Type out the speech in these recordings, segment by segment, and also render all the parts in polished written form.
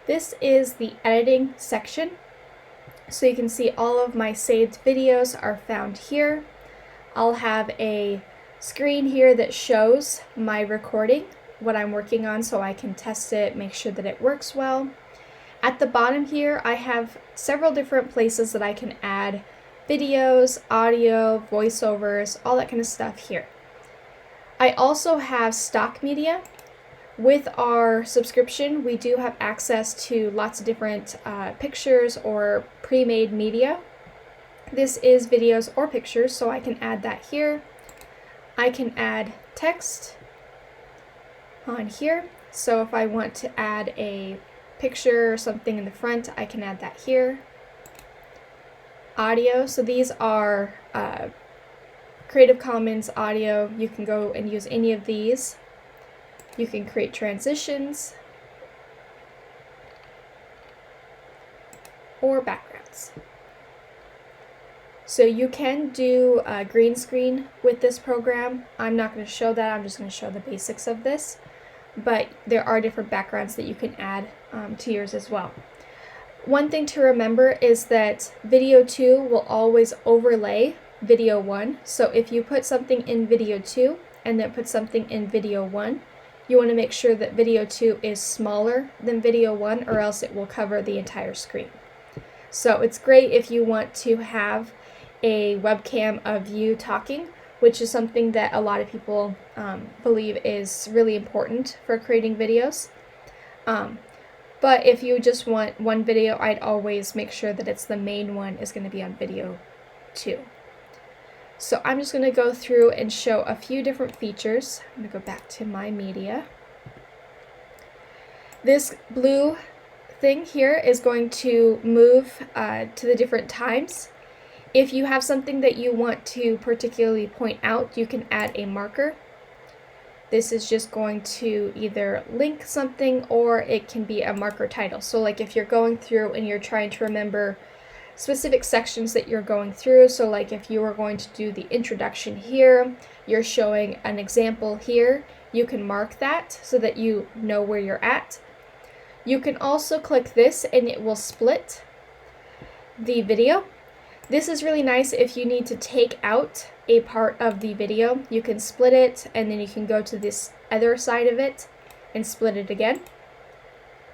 This is the editing section. So you can see all of my saved videos are found here. I'll have a screen here that shows my recording, what I'm working on, so I can test it, make sure that it works well. At the bottom here, I have several different places that I can add videos, audio, voiceovers, all that kind of stuff here. I also have stock media. With our subscription, we do have access to lots of different pictures or pre-made media. This is videos or pictures, so I can add that here. I can add text on here. So if I want to add a picture or something in the front, I can add that here. Audio, so these are Creative Commons audio. You can go and use any of these. You can create transitions or backgrounds. So you can do a green screen with this program. I'm not going to show that, I'm just going to show the basics of this. But there are different backgrounds that you can add to yours as well. One thing to remember is that video 2 will always overlay video 1. So if you put something in video 2 and then put something in video 1, you want to make sure that video 2 is smaller than video 1, or else it will cover the entire screen. So it's great if you want to have a webcam of you talking, which is something that a lot of people believe is really important for creating videos. But if you just want one video, I'd always make sure that it's the main one is going to be on video 2. So I'm just going to go through and show a few different features. I'm going to go back to my media. This blue thing here is going to move to the different times. If you have something that you want to particularly point out, you can add a marker. This is just going to either link something, or it can be a marker title. So like if you're going through and you're trying to remember specific sections that you're going through, so like if you were going to do the introduction here, you're showing an example here, you can mark that so that you know where you're at. You can also click this and it will split the video. This is really nice if you need to take out a part of the video. You can split it and then you can go to this other side of it and split it again.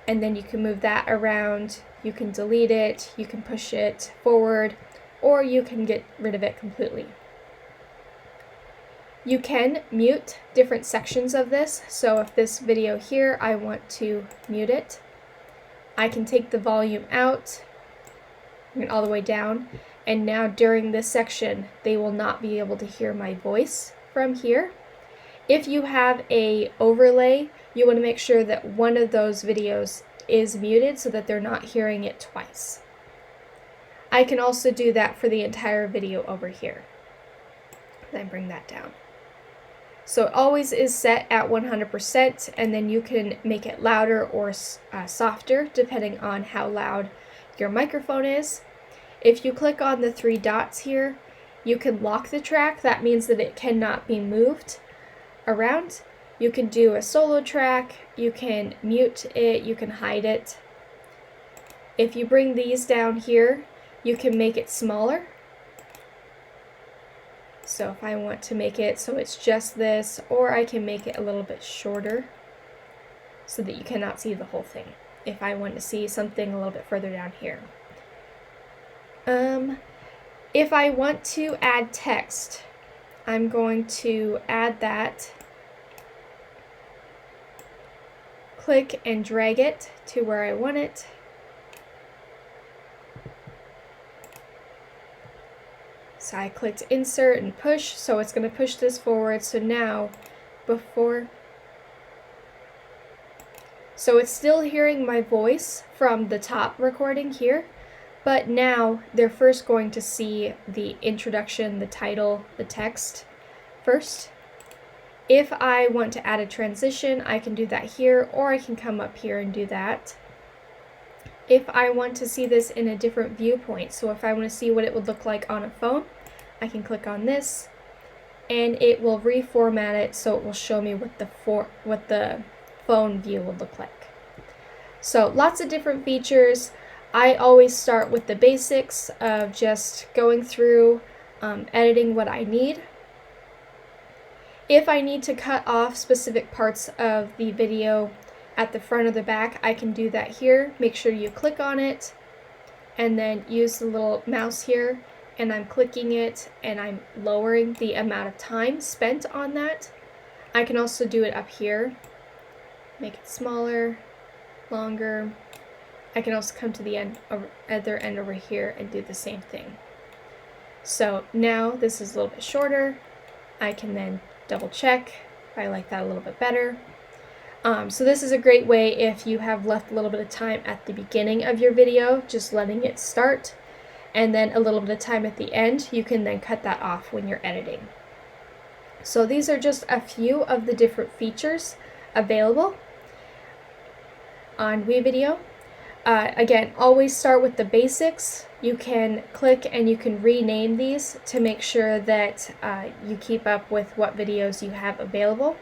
And then you can move that around, you can delete it, you can push it forward, or you can get rid of it completely. You can mute different sections of this. So if this video here, I want to mute it, I can take the volume out and all the way down. And now during this section, they will not be able to hear my voice from here. If you have a overlay, you want to make sure that one of those videos is muted so that they're not hearing it twice. I can also do that for the entire video over here. Then bring that down. So it always is set at 100%, and then you can make it louder or softer depending on how loud your microphone is. If you click on the 3 dots here, you can lock the track. That means that it cannot be moved around. You can do a solo track, you can mute it, you can hide it. If you bring these down here, you can make it smaller. So if I want to make it so it's just this, or I can make it a little bit shorter so that you cannot see the whole thing if I want to see something a little bit further down here. If I want to add text, I'm going to add that. Click and drag it to where I want it. So I clicked insert and push, so it's going to push this forward. So now, so it's still hearing my voice from the top recording here, but now they're first going to see the introduction, the title, the text first. If I want to add a transition, I can do that here, or I can come up here and do that. If I want to see this in a different viewpoint, so if I want to see what it would look like on a phone, I can click on this, and it will reformat it so it will show me what the phone view would look like. So lots of different features. I always start with the basics of just going through, editing what I need. If I need to cut off specific parts of the video at the front or the back, I can do that here. Make sure you click on it and then use the little mouse here, and I'm clicking it and I'm lowering the amount of time spent on that. I can also do it up here, make it smaller, longer. I can also come to the other end over here and do the same thing. So now this is a little bit shorter. I can then double check if I like that a little bit better. So this is a great way if you have left a little bit of time at the beginning of your video, just letting it start, and then a little bit of time at the end. You can then cut that off when you're editing. So these are just a few of the different features available on WeVideo. Again, always start with the basics. You can click and you can rename these to make sure that you keep up with what videos you have available.